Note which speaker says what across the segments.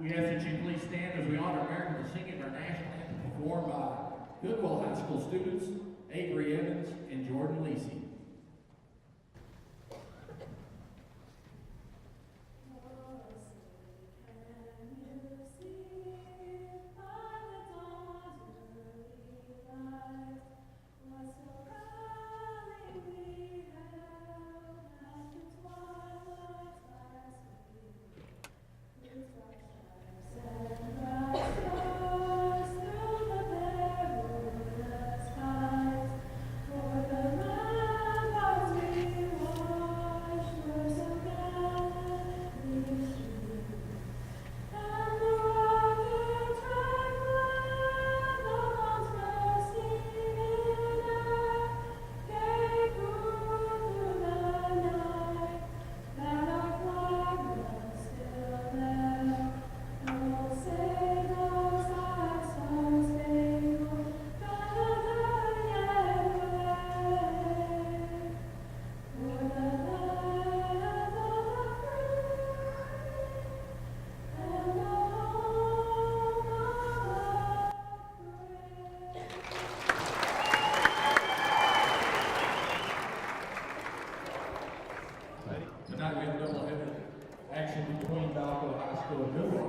Speaker 1: We ask that you please stand as we honor America with singing our national anthem performed by Goodwell High School students Avery Evans and Jordan Lacey.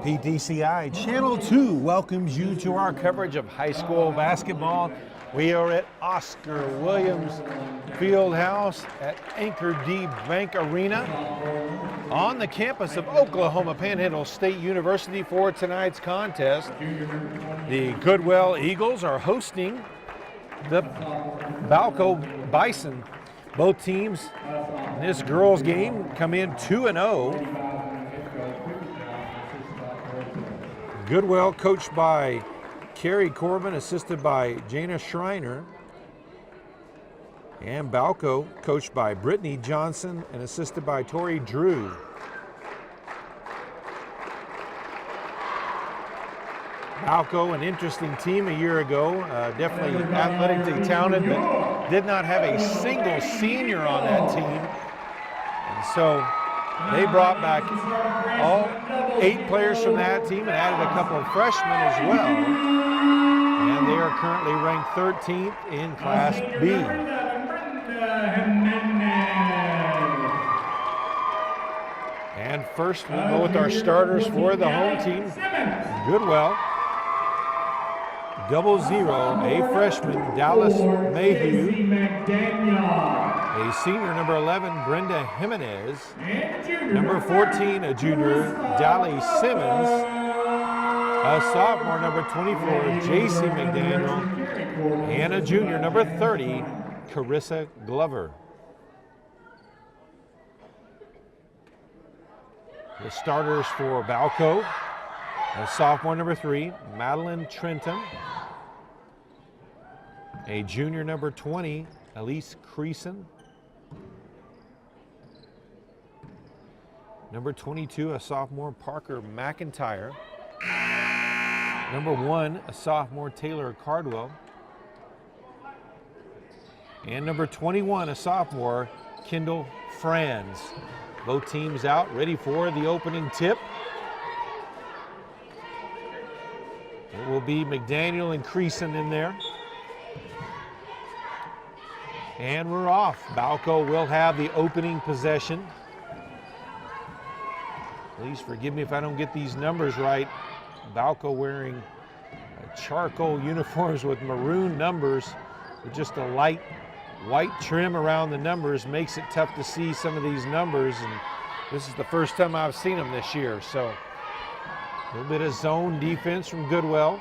Speaker 2: PTCI Channel 2 welcomes you to our coverage of high school basketball. We are at Oscar Williams Fieldhouse at Anchor D Bank Arena on the campus of Oklahoma Panhandle State University for tonight's contest. The Goodwell Eagles are hosting the Balko Bison. Both teams in this girls game come in 2-0. Goodwell coached by Carrie Corbin, assisted by Jana Schreiner. And Balko coached by Brittany Johnson and assisted by Tori Drew. Balko, an interesting team a year ago, definitely athletically talented, but did not have a single senior on that team. And so they brought back all 8 players from that team and added a couple of freshmen as well. And they are currently ranked 13th in Class B. And first we'll go with our starters for the home team. Goodwell, 00, a freshman, Dallas Mayhew. A senior, number 11, Brenda Jimenez. Number 14, a junior, Dally Simmons. A sophomore, number 24, JC McDaniel. And a junior, number 30, Carissa Glover. The starters for Balko, a sophomore, number 3, Madeline Trenton. A junior, number 20, Elise Creason. Number 22, a sophomore, Parker McIntyre. Number 1, a sophomore, Taylor Cardwell. And number 21, a sophomore, Kendall Franz. Both teams out, ready for the opening tip. It will be McDaniel and Creason in there. And we're off. Balko will have the opening possession. Please forgive me if I don't get these numbers right. Balko wearing charcoal uniforms with maroon numbers with just a light white trim around the numbers makes it tough to see some of these numbers, and this is the first time I've seen them this year. So a little bit of zone defense from Goodwell.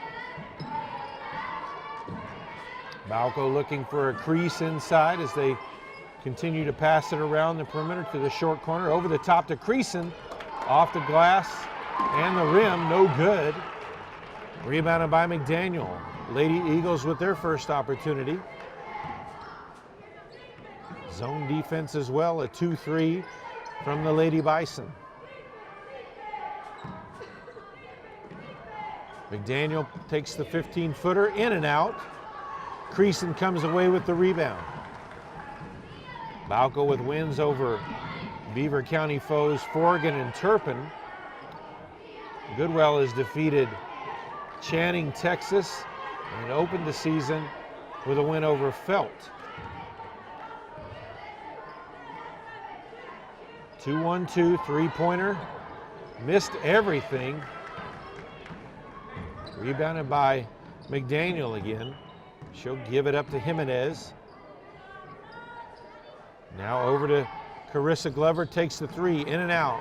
Speaker 2: Balko looking for a crease inside as they continue to pass it around the perimeter to the short corner, over the top to Creason. Off the glass and the rim, no good. Rebounded by McDaniel. Lady Eagles with their first opportunity. Zone defense as well, a 2-3 from the Lady Bison. McDaniel takes the 15-footer in and out. Creason comes away with the rebound. Balko with wins over Beaver County foes Forgan and Turpin. Goodwell has defeated Channing, Texas, and opened the season with a win over Felt. 2-1-2, three-pointer. Missed everything. Rebounded by McDaniel again. She'll give it up to Jimenez. Now over to Carissa Glover, takes the three, in and out.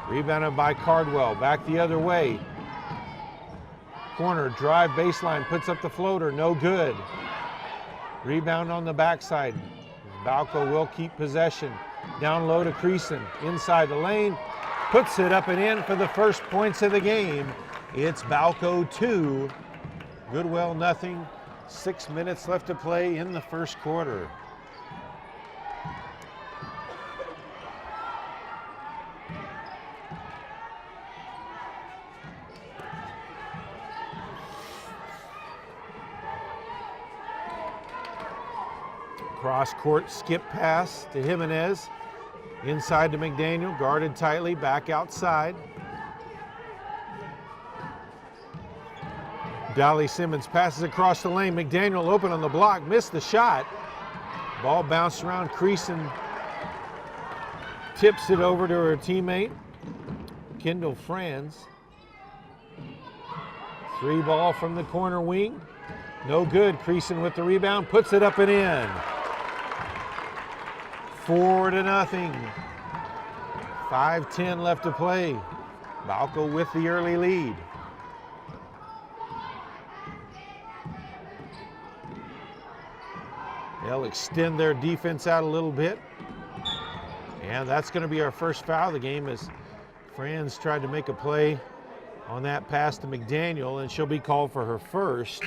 Speaker 2: Rebounded by Cardwell, back the other way. Corner, drive baseline, puts up the floater, no good. Rebound on the backside. Balko will keep possession. Down low to Creason, inside the lane, puts it up and in for the first points of the game. It's Balko 2, Goodwell nothing. 6 minutes left to play in the first quarter. Cross-court skip pass to Jimenez. Inside to McDaniel, guarded tightly, back outside. Dolly Simmons passes across the lane. McDaniel open on the block, missed the shot. Ball bounced around. Creason tips it over to her teammate, Kendall Franz. Three ball from the corner wing. No good. Creason with the rebound, puts it up and in. 4-0. 5:10 left to play. Balko with the early lead. They'll extend their defense out a little bit. And that's going to be our first foul of the game as Franz tried to make a play on that pass to McDaniel, and she'll be called for her first.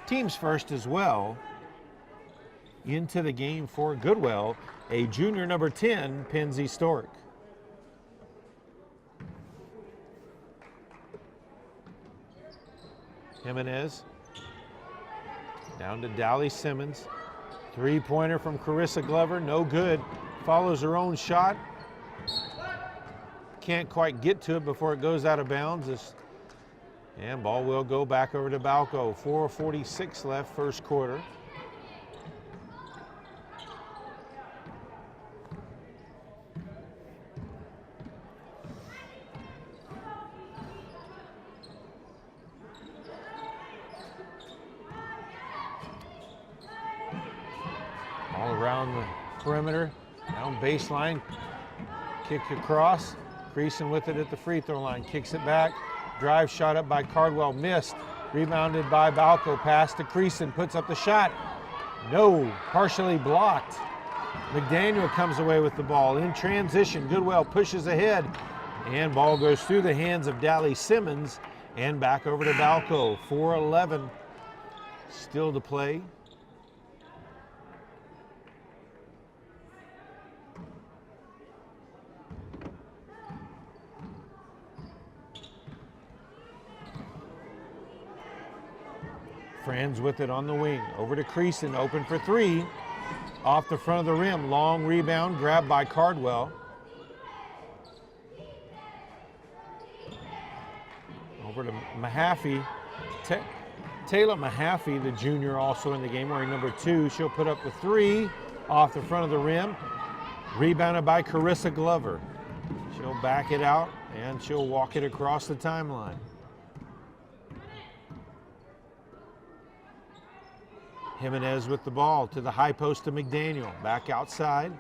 Speaker 2: Team's first as well. Into the game for Goodwell, a junior number 10, Penzie Stork. Jimenez down to Dolly Simmons. Three-pointer from Carissa Glover, no good. Follows her own shot. Can't quite get to it before it goes out of bounds. And ball will go back over to Balko. 4:46 left, first quarter. All around the perimeter, down baseline, kick across. Creason with it at the free throw line, kicks it back. Drive shot up by Cardwell, missed. Rebounded by Balko, pass to Creason, puts up the shot. No, partially blocked. McDaniel comes away with the ball. In transition, Goodwell pushes ahead, and ball goes through the hands of Dolly Simmons and back over to Balko. 4:11 still to play. Franz with it on the wing. Over to Creason, open for three. Off the front of the rim, long rebound, grabbed by Cardwell. Over to Mahaffey. Taylor Mahaffey, the junior, also in the game, wearing number 2. She'll put up the three off the front of the rim. Rebounded by Carissa Glover. She'll back it out, and she'll walk it across the timeline. Jimenez with the ball to the high post to McDaniel. Back outside.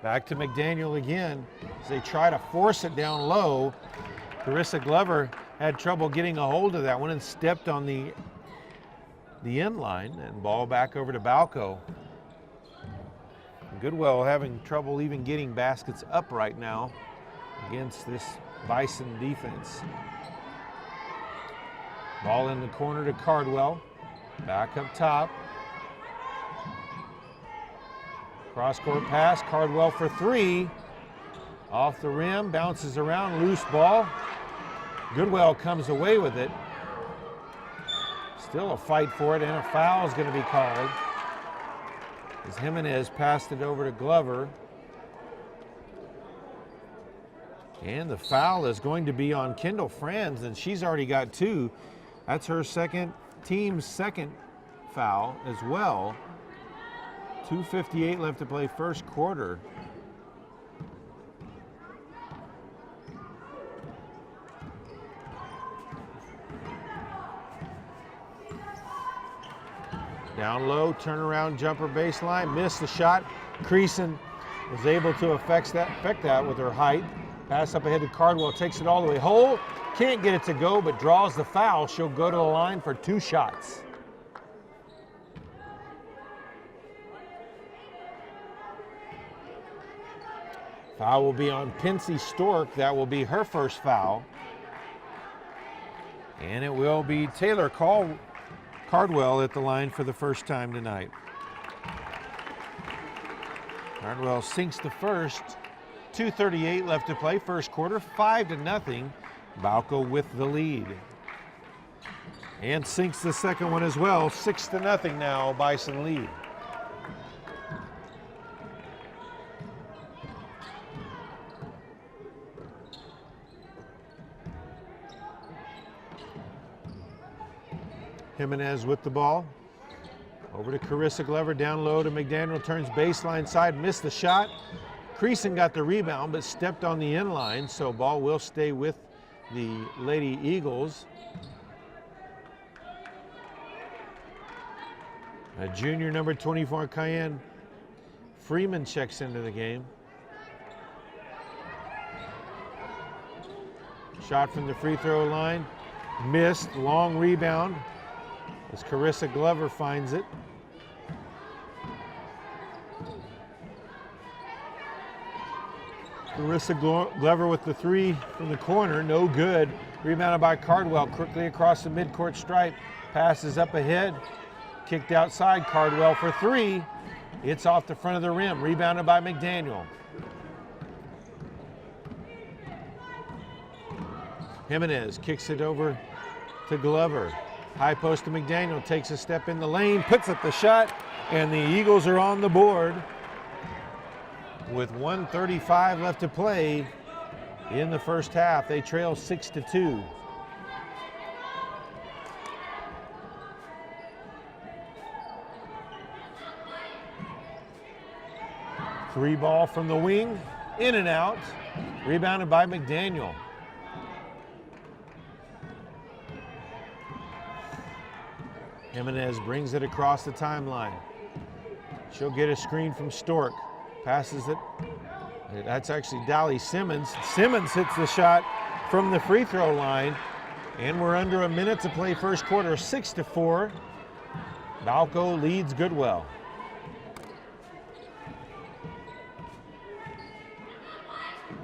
Speaker 2: Back to McDaniel again as they try to force it down low. Carissa Glover had trouble getting a hold of that one and stepped on the end line, and ball back over to Balko. Goodwell having trouble even getting baskets up right now against this Bison defense. Ball in the corner to Cardwell. Back up top. Cross-court pass, Cardwell for three. Off the rim, bounces around, loose ball. Goodwell comes away with it. Still a fight for it, and a foul is going to be called as Jimenez passed it over to Glover. And the foul is going to be on Kendall Franz, and she's already got 2. That's her team's second foul as well. 2:58 left to play first quarter. Down low, turnaround jumper baseline, missed the shot. Creason was able to affect that with her height. Pass up ahead to Cardwell, takes it all the way whole. Can't get it to go, but draws the foul. She'll go to the line for 2 shots. Foul will be on Pincy Stork. That will be her first foul. And it will be Taylor Cardwell at the line for the first time tonight. Cardwell sinks the first. 2:38 left to play first quarter. 5-0. Balko with the lead. And sinks the second one as well. 6-0 now. Bison lead. Jimenez with the ball. Over to Carissa Glover, down low to McDaniel, turns baseline side, missed the shot. Creason got the rebound, but stepped on the inline, so ball will stay with the Lady Eagles. A junior number 24, Cayenne Freeman checks into the game. Shot from the free throw line, missed, long rebound as Carissa Glover finds it. Carissa Glover with the 3 from the corner, no good. Rebounded by Cardwell, quickly across the midcourt stripe. Passes up ahead, kicked outside. Cardwell for 3. It's off the front of the rim, rebounded by McDaniel. Jimenez kicks it over to Glover. High post to McDaniel, takes a step in the lane, puts up the shot, and the Eagles are on the board with 1:35 left to play in the first half. They trail 6-2. Three ball from the wing, in and out, rebounded by McDaniel. Jimenez brings it across the timeline. She'll get a screen from Stork. Passes it. That's actually Dally Simmons. Simmons hits the shot from the free throw line. And we're under a minute to play first quarter, 6-4. Balko leads Goodwell.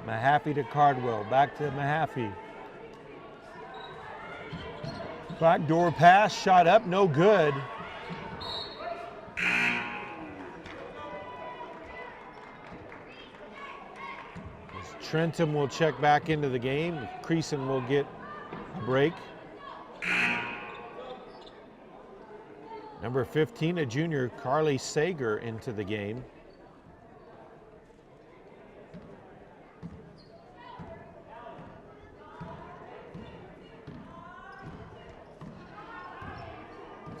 Speaker 2: Mahaffey to Cardwell. Back to Mahaffey. Backdoor pass, shot up, no good. Trentham will check back into the game. Creason will get a break. Number 15, a junior, Carly Sager, into the game.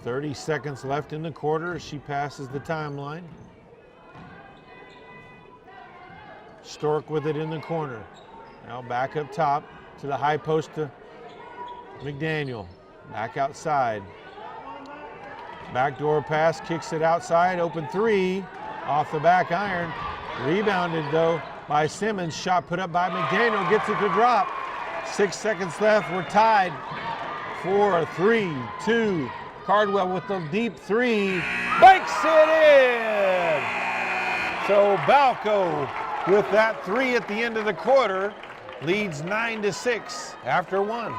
Speaker 2: .30 seconds left in the quarter. She passes the timeline. Stork with it in the corner. Now back up top to the high post to McDaniel. Back outside. Backdoor pass, kicks it outside. Open 3 off the back iron. Rebounded though by Simmons. Shot put up by McDaniel. Gets it to drop. 6 seconds left. We're tied. 4, 3, 2. Cardwell with the deep 3, banks it in! So Balko with that 3 at the end of the quarter leads 9-6 after 1.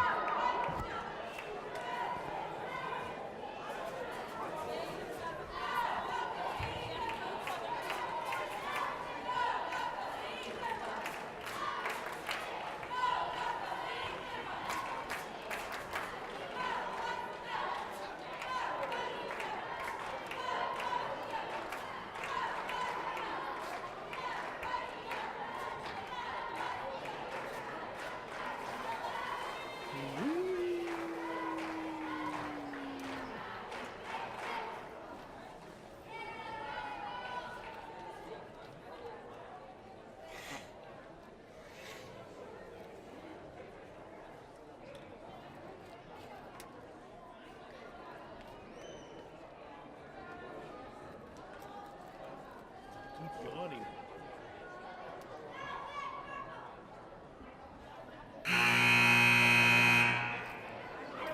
Speaker 2: Yawning.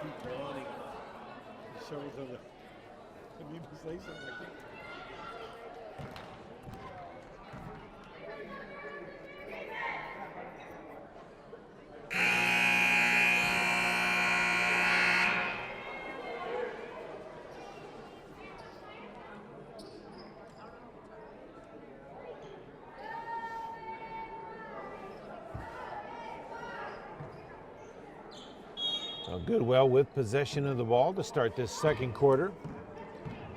Speaker 2: Keep yawning. It shows on the. I need to say something. I can't. Goodwell with possession of the ball to start this second quarter.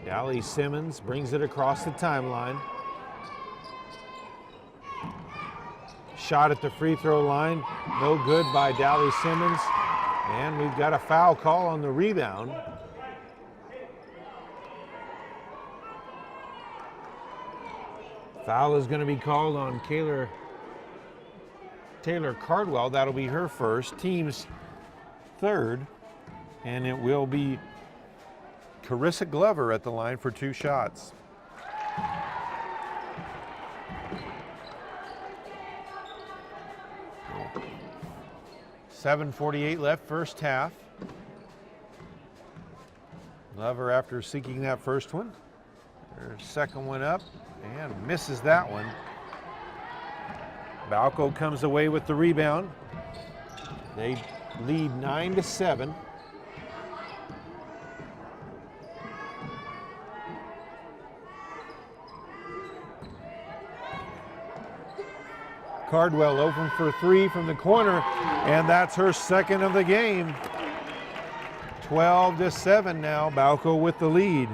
Speaker 2: Dally Simmons brings it across the timeline. Shot at the free throw line, no good by Dally Simmons. And we've got a foul call on the rebound. Foul is going to be called on Taylor Cardwell. That'll be her first, team's third, and it will be Carissa Glover at the line for 2 shots. .7:48 left, first half. Glover, after seeking that first one, her second one up and misses that one. Balko comes away with the rebound. They lead 9-7. Cardwell open for 3 from the corner, and that's her second of the game. 12-7 now, Balko with the lead.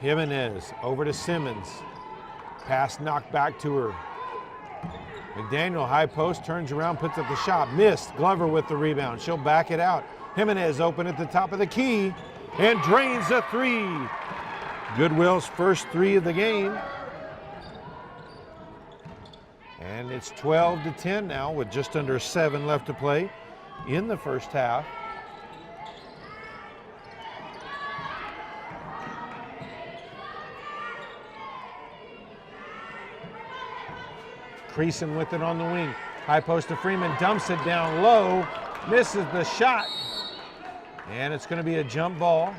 Speaker 2: Jimenez over to Simmons. Pass knocked back to her. McDaniel, high post, turns around, puts up the shot. Missed. Glover with the rebound. She'll back it out. Jimenez open at the top of the key and drains a 3. Goodwell's first 3 of the game. And it's 12-10 now with just under 7 left to play in the first half. Creason with it on the wing. High post to Freeman, dumps it down low, misses the shot. And it's going to be a jump ball.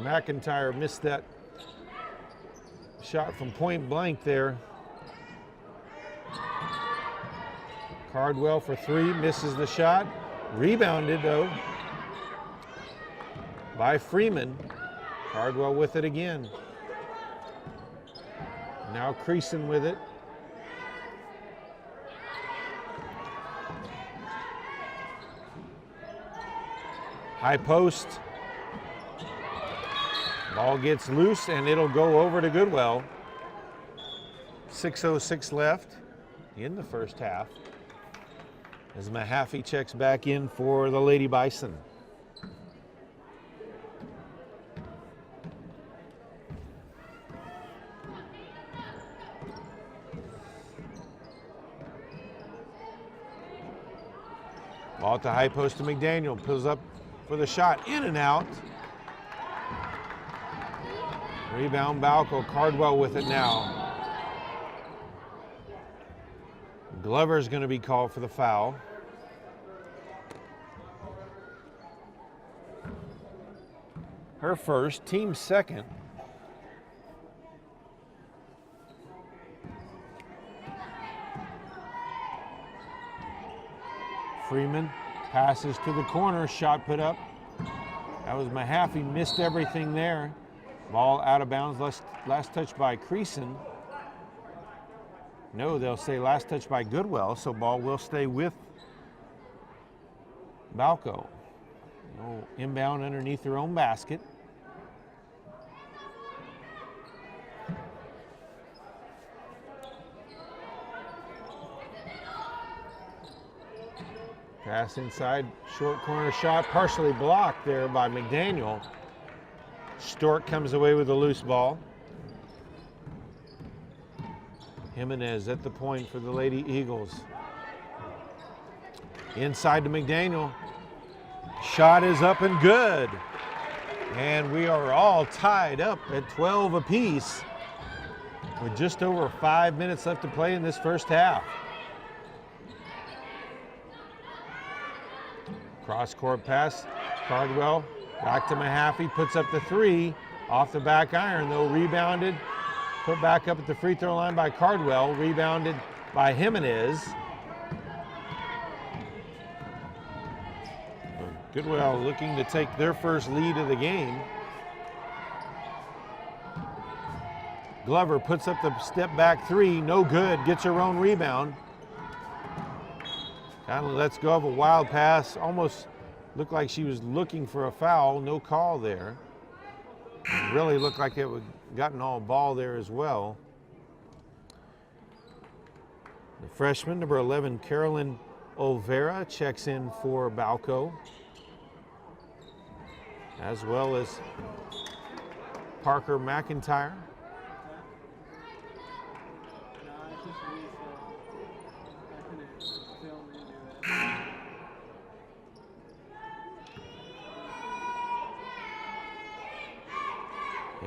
Speaker 2: McIntyre missed that shot from point blank there. Cardwell for 3, misses the shot. Rebounded though by Freeman. Cardwell with it again. Now Creason with it. High post. Ball gets loose and it'll go over to Goodwell. 6:06 left in the first half as Mahaffey checks back in for the Lady Bison. Ball at the high post to McDaniel, pulls up for the shot, in and out. Rebound Balko, Cardwell with it now. Glover's going to be called for the foul. Her first, team second. Freeman passes to the corner, shot put up. That was Mahaffey, missed everything there. Ball out of bounds, last touch by Creason. No, they'll say last touch by Goodwell, so ball will stay with Balko. No inbound underneath their own basket. Pass inside, short corner shot, partially blocked there by McDaniel. Stork comes away with a loose ball. Jimenez at the point for the Lady Eagles. Inside to McDaniel. Shot is up and good. And we are all tied up at 12 apiece with just over 5 minutes left to play in this first half. Cross-court pass, Cardwell back to Mahaffey, puts up the three, off the back iron though, rebounded, put back up at the free throw line by Cardwell, rebounded by Jimenez. Goodwell looking to take their first lead of the game. Glover puts up the step back three, no good, gets her own rebound. Kind of lets go of a wild pass, almost looked like she was looking for a foul, no call there. Really looked like it would gotten all ball there as well. The freshman, number 11, Carolyn Olvera, checks in for Balko, as well as Parker McIntyre.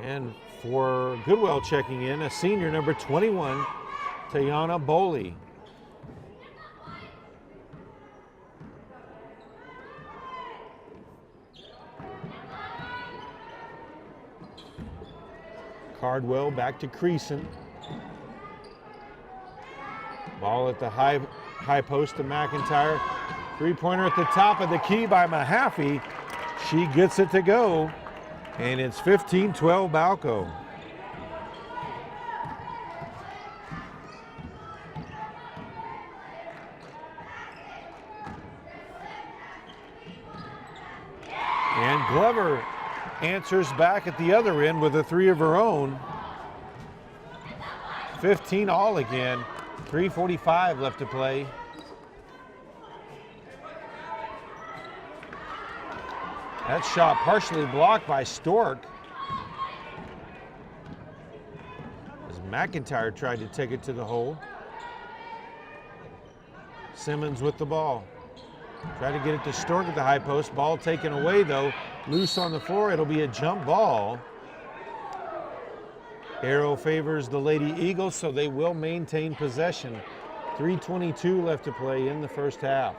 Speaker 2: And for Goodwell checking in, a senior, number 21, Tayana Boley. Cardwell back to Creason. Ball at the high post to McIntyre. Three-pointer at the top of the key by Mahaffey. She gets it to go. And it's 15-12 Balko. And Glover answers back at the other end with a three of her own. 15 all again. 3:45 left to play. That shot partially blocked by Stork as McIntyre tried to take it to the hole. Simmons with the ball. Tried to get it to Stork at the high post. Ball taken away though. Loose on the floor. It'll be a jump ball. Arrow favors the Lady Eagles, so they will maintain possession. 3:22 left to play in the first half.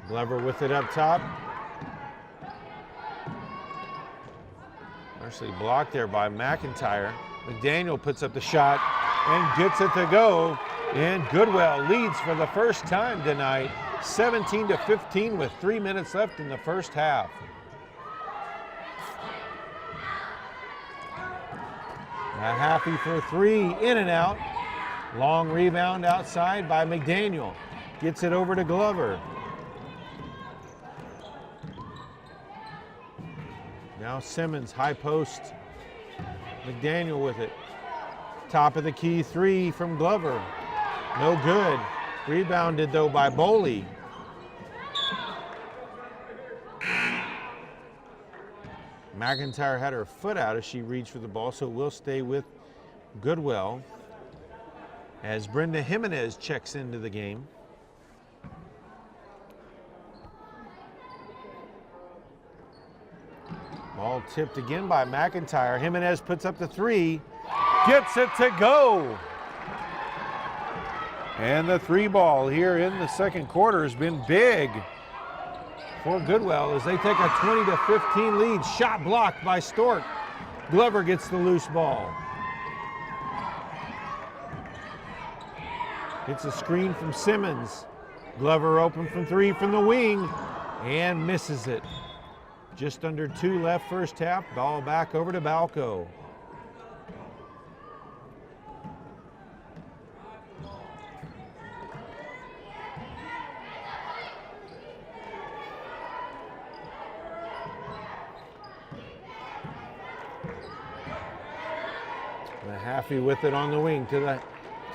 Speaker 2: Glover with it up top. Actually blocked there by McIntyre. McDaniel puts up the shot and gets it to go. And Goodwell leads for the first time tonight, 17-15 with 3 minutes left in the first half. Mahaffey for three, in and out. Long rebound outside by McDaniel. Gets it over to Glover. Now Simmons, high post. McDaniel with it. Top of the key three from Glover. No good. Rebounded though by Boley. McIntyre had her foot out as she reached for the ball, so we'll stay with Goodwell as Brenda Jimenez checks into the game. Ball tipped again by McIntyre. Jimenez puts up the three, gets it to go. And the three ball here in the second quarter has been big for Goodwell as they take a 20-15 lead. Shot blocked by Stork. Glover gets the loose ball. It's a screen from Simmons. Glover open from three from the wing and misses it. Just under 2 left first half. Ball back over to Balko. Mahaffey with it on the wing to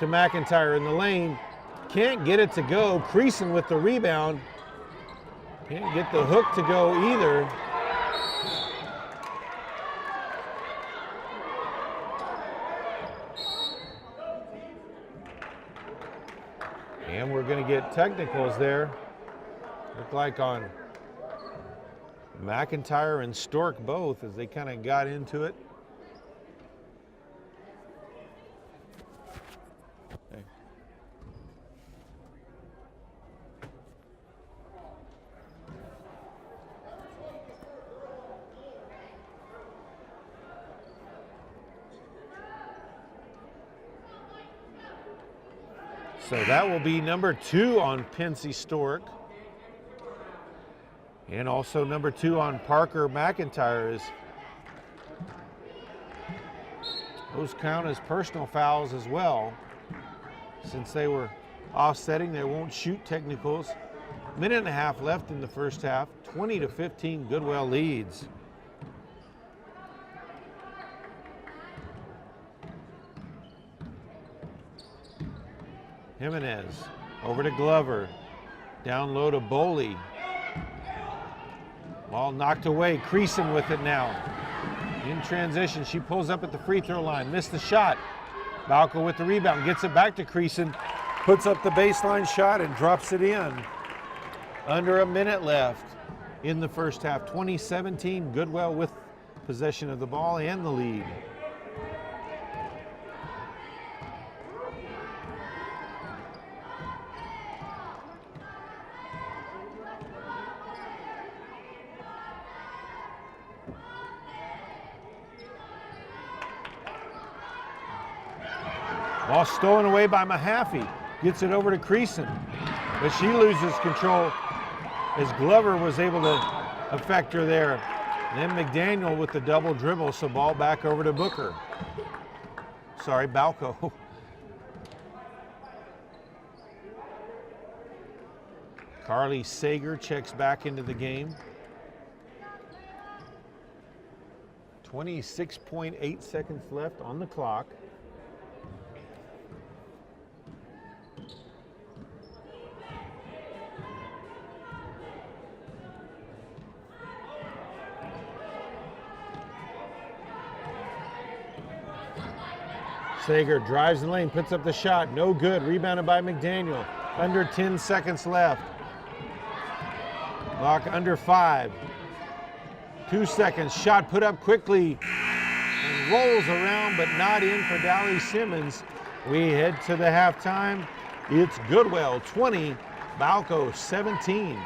Speaker 2: McIntyre in the lane. can't get it to go. Creason with the rebound. Can't get the hook to go either. And we're going to get technicals there. Look like on McIntyre and Stork both as they kind of got into it. So that will be number 2 on Pensy Stork. And also number 2 on Parker McIntyre. Those count as personal fouls as well. Since they were offsetting, they won't shoot technicals. Minute and a half left in the first half. 20-15, Goodwell leads. Jimenez over to Glover. Down low to Boley. Ball knocked away. Creason with it now. In transition, she pulls up at the free throw line. Missed the shot. Balko with the rebound. Gets it back to Creason. Puts up the baseline shot and drops it in. Under a minute left in the first half. 20-17, Goodwell with possession of the ball and the lead. Ball stolen away by Mahaffey. Gets it over to Creason, but she loses control as Glover was able to affect her there. And then McDaniel with the double dribble, so ball back over to Booker. Sorry, Balko. Carly Sager checks back into the game. 26.8 seconds left on the clock. Sager drives the lane, puts up the shot, no good, rebounded by McDaniel. Under 10 seconds left. Clock under 5. 2 seconds, shot put up quickly and rolls around but not in for Dally Simmons. We head to the halftime. It's Goodwell 20, Balko 17.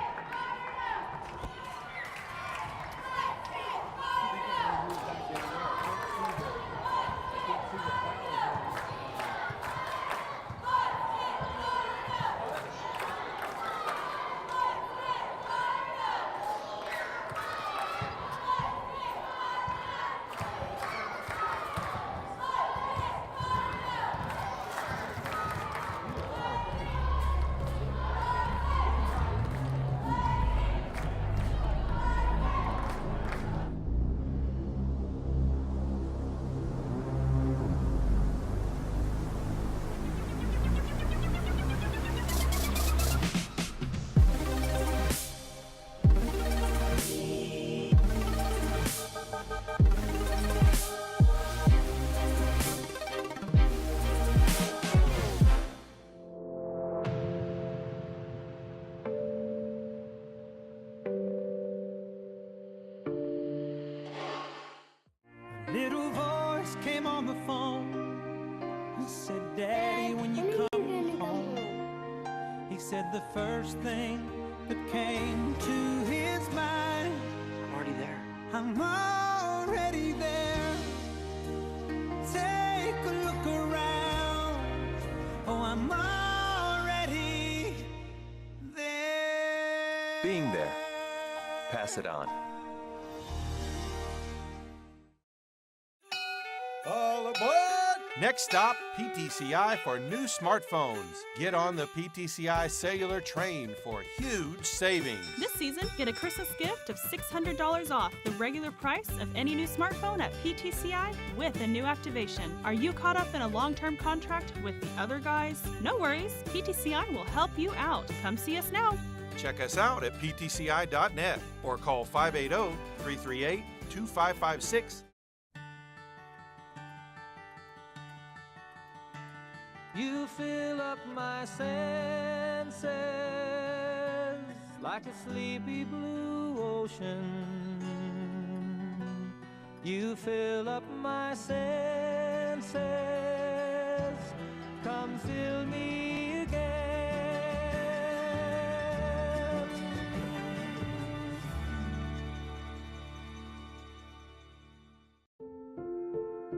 Speaker 3: Little voice came on the phone and said, Daddy, when you come home. He said the first thing that came to his mind, I'm already there. I'm already there. Take a look around. Oh, I'm already there.
Speaker 4: Being there. Pass it on.
Speaker 3: All aboard
Speaker 5: Next stop, PTCI for new smartphones. Get on the PTCI cellular train for huge savings.
Speaker 6: This season, get a Christmas gift of $600 off the regular price of any new smartphone at PTCI with a new activation. Are you caught up in a long-term contract with the other guys? No worries, PTCI will help you out. Come see us now.
Speaker 5: Check us out at ptci.net or call 580-338-2556.
Speaker 3: You fill up my senses like a sleepy blue ocean. You fill up my senses. Come fill me again.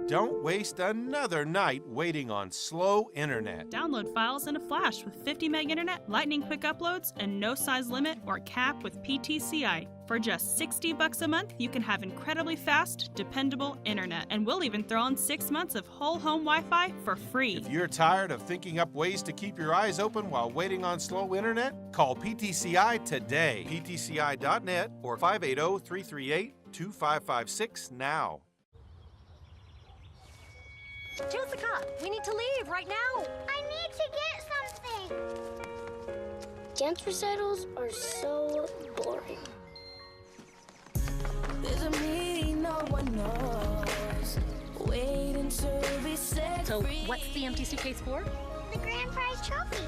Speaker 5: Don't waste another night waiting on slow internet.
Speaker 6: Download files in a flash with 50 meg internet, lightning quick uploads, and no size limit or cap with PTCI. For just $60 a month, you can have incredibly fast, dependable internet. And we'll even throw in 6 months of whole home Wi-Fi for free.
Speaker 5: If you're tired of thinking up ways to keep your eyes open while waiting on slow internet, call PTCI today. PTCI.net or 580-338-2556 now.
Speaker 7: Jessica, we need to leave right now. I need to get something. Dance recitals are so boring.
Speaker 8: There's a meeting no one knows. Waiting to be set
Speaker 7: So,
Speaker 8: free.
Speaker 7: what's the empty suitcase for? The grand prize trophy.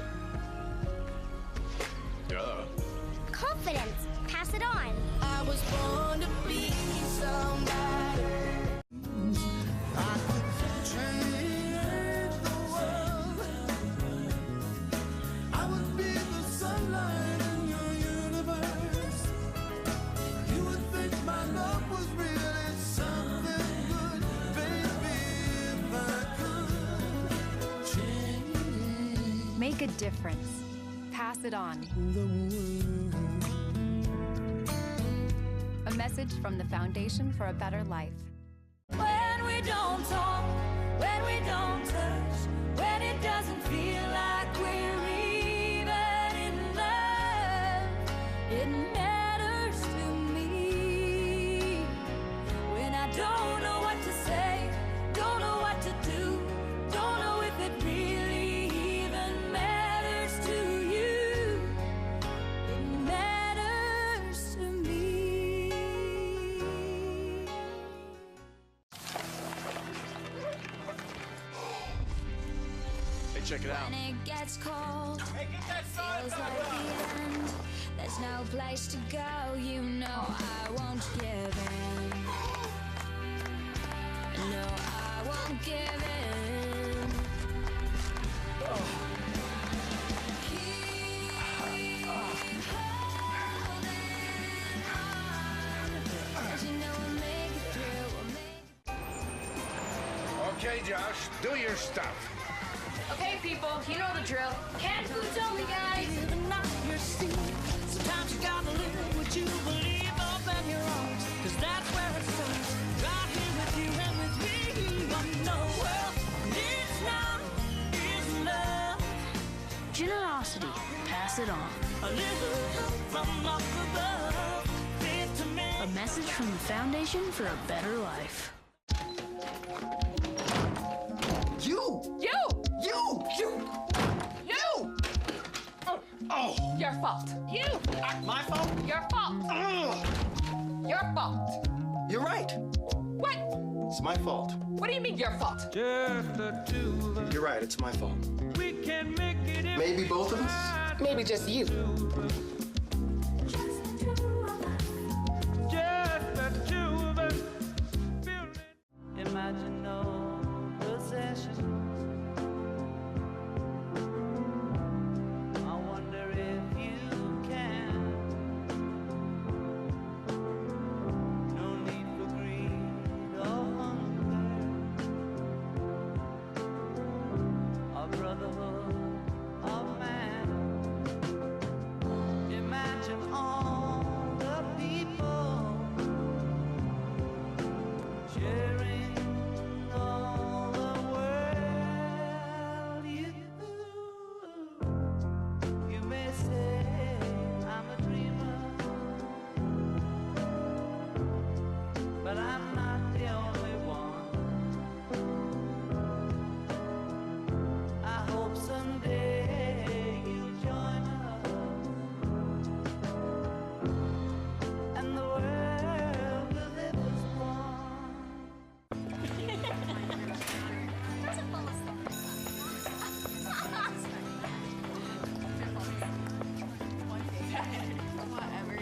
Speaker 4: Duh.
Speaker 7: Confidence. Pass it on.
Speaker 8: I was born to be somebody. I could change the world. I would be the sunlight in your universe. You would think my love was really something good, baby, if I could change.
Speaker 9: Make a difference. Pass it on. A message from the Foundation for a Better Life.
Speaker 8: When we don't talk, when we don't touch, when it doesn't feel like we're even in love, it matters to me. When I don't know what to say, don't know what to do, don't know if it really even matters to you, it matters to me.
Speaker 4: Hey, check it out.
Speaker 8: When it gets cold, feels like the end. There's no place to go, you know I won't give in. No, I won't give in. Keep holding on, 'cause you know we'll make it through, we'll make it.
Speaker 10: Okay, Josh, do your stuff.
Speaker 11: Okay, people, you know the drill. Cat food only, guys.
Speaker 3: Sometimes you gotta live what you believe up in your arms, 'cause that's where it starts. Right here with you and with me. What the world needs now is love.
Speaker 11: Generosity. Pass it on.
Speaker 3: A little help from up above. Faith to me.
Speaker 11: A message from the Foundation for a Better Life.
Speaker 10: You! Oh!
Speaker 11: Your fault.
Speaker 10: My fault?
Speaker 11: Your fault. Your fault.
Speaker 10: You're right.
Speaker 11: What?
Speaker 10: It's my fault.
Speaker 11: What do you mean your fault?
Speaker 3: Just the two of us.
Speaker 10: You're right, it's my fault.
Speaker 3: We can make it if
Speaker 10: Maybe both of us?
Speaker 11: Maybe just you.
Speaker 3: Just the two of us. Imagine no possessions. I wonder if you can. No need for greed or hunger. A brotherhood of man.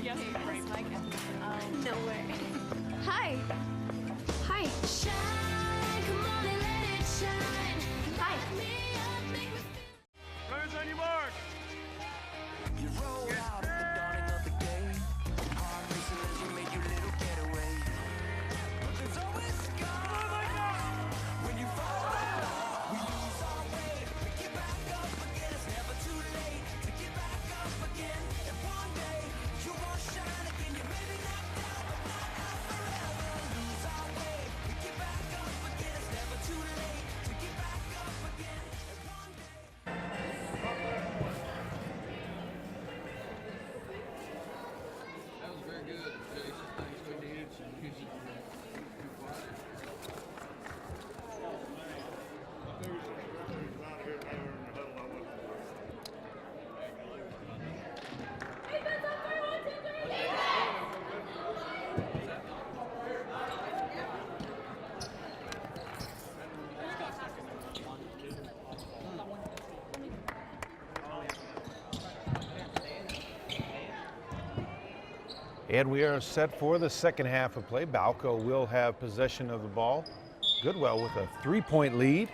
Speaker 7: No way. Hi. Hi. Shine, come on and let it shine. Hi.
Speaker 12: Runners on your mark.
Speaker 3: You roll out at the dawning of the day. Heart racing as you make your little getaway. But there's always sky. When you fall down, we lose our way. We get back up again. It's never too late to get back up again. And one day you won't shine again. You may be knocked out, but not out forever. Lose our way. We get back up again. It's never too late to get back up again. And one day.
Speaker 12: That was very good, Jason. Thanks, we needed some music.
Speaker 2: And we are set for the second half of play. Balko will have possession of the ball. Goodwell with a 3-point lead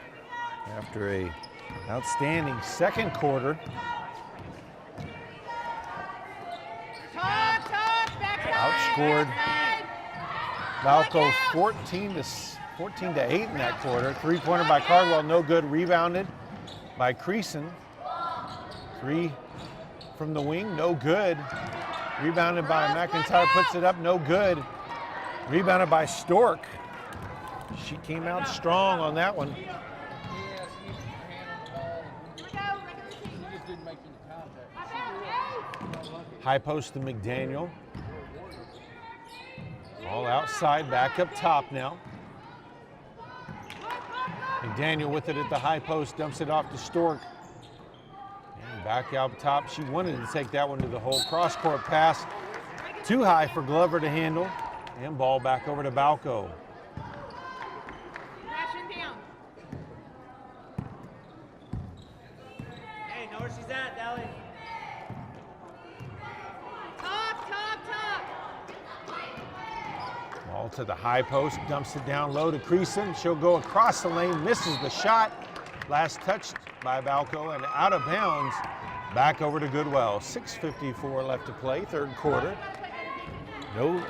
Speaker 2: after a outstanding second quarter. Outscored Balko 14 to 8 in that quarter. 3-pointer by Cardwell, no good. Rebounded by Creason. 3 from the wing, no good. Rebounded by McIntyre, puts it up, no good. Rebounded by Stork. She came out strong on that one. High post to McDaniel. All outside, back up top now. McDaniel with it at the high post, dumps it off to Stork. And back out top, she wanted to take that one to the hole. Cross-court pass, too high for Glover to handle. And ball back over to Balko.
Speaker 12: Hey, know where she's at, Dally.
Speaker 2: Ball to the high post, dumps it down low to Creason. She'll go across the lane, misses the shot. Last touched by Balko and out of bounds. Back over to Goodwell. 6:54 left to play, third quarter. No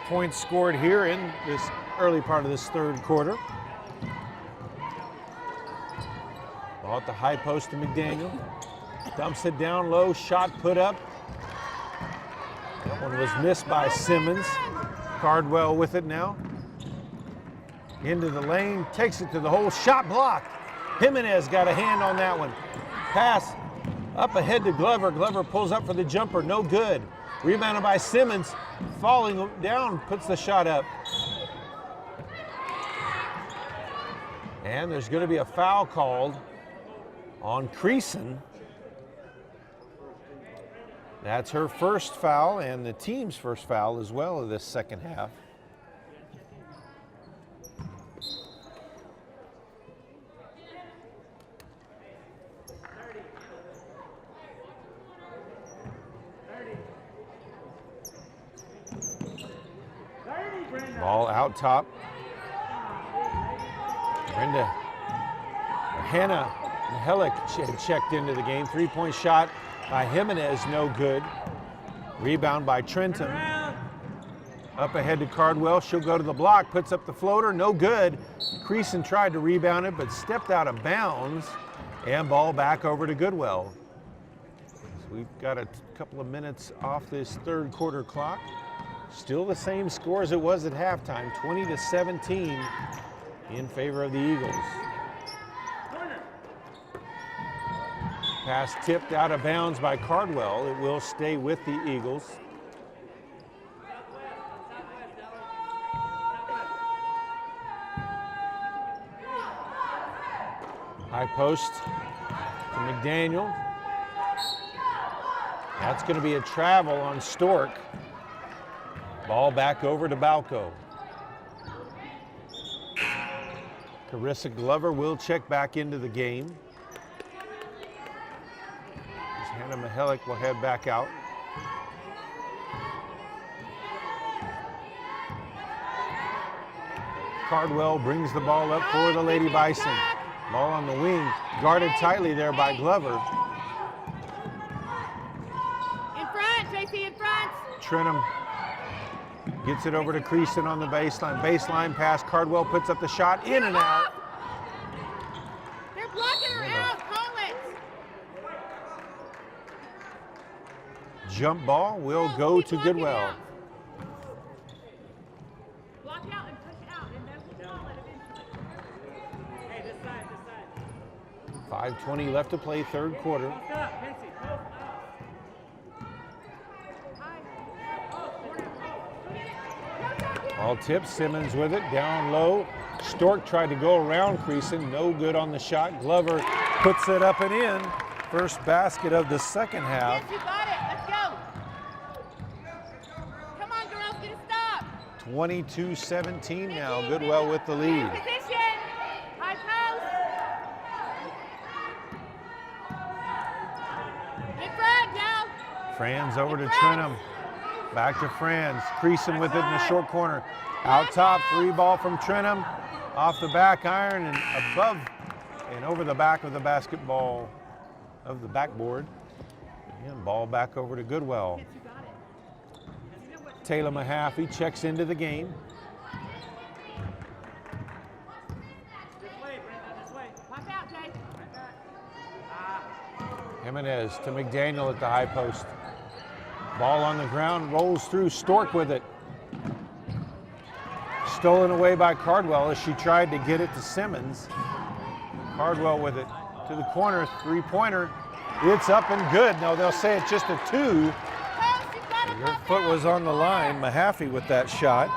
Speaker 2: points scored here in this early part of this third quarter. Ball at the high post to McDaniel. Dumps it down low, shot put up. That one was missed by Simmons. Cardwell with it now. Into the lane, takes it to the hole, shot blocked. Jimenez got a hand on that one. Pass up ahead to Glover. Glover pulls up for the jumper, no good. Rebounded by Simmons, falling down, puts the shot up. And there's going to be a foul called on Creason. That's her first foul and the team's first foul as well of this second half. Ball out top. Hannah Mihelic had checked into the game. 3-point shot by Jimenez, no good. Rebound by Trenton. Up ahead to Cardwell. She'll go to the block, puts up the floater, no good. Creason tried to rebound it, but stepped out of bounds. And ball back over to Goodwell. So we've got a couple of minutes off this third quarter clock. Still the same score as it was at halftime, 20-17 in favor of the Eagles. Pass tipped out of bounds by Cardwell. It will stay with the Eagles. High post to McDaniel. That's going to be a travel on Stork. Ball back over to Balko. Carissa Glover will check back into the game. Hannah Mihelic will head back out. Cardwell brings the ball up for the Lady Bison. Ball on the wing, guarded tightly there by Glover.
Speaker 11: In front, JP, in front.
Speaker 2: Trenum gets it over to Creason on the baseline. Baseline pass, Cardwell puts up the shot, in and out.
Speaker 11: They're blocking her out, call it.
Speaker 2: Jump ball will go to Goodwell.
Speaker 11: Block out and push out, and then we'll call it eventually. Hey, this side, this side.
Speaker 2: 5:20 left to play, third quarter. Ball tipped, Simmons with it, down low. Stork tried to go around Creason, no good on the shot. Glover puts it up and in. First basket of the second half.
Speaker 11: Yes, you got it, let's go. Come on, girls, get a stop.
Speaker 2: 22-17 now, Goodwell with the lead.
Speaker 11: Position, high post. In front now.
Speaker 2: Franz over to Trenum. Back to Franz. Creason with it in the short corner. Out top, free ball from Trenum. Off the back iron and above and over the back of the basketball of the backboard. And ball back over to Goodwell. Taylor Mahaffey checks into the game. Jimenez to McDaniel at the high post. Ball on the ground, rolls through, Stork with it. Stolen away by Cardwell as she tried to get it to Simmons. Cardwell with it to the corner, three-pointer. It's up and good. No, they'll say it's just a two. Her foot was on the line. Mahaffey with that shot.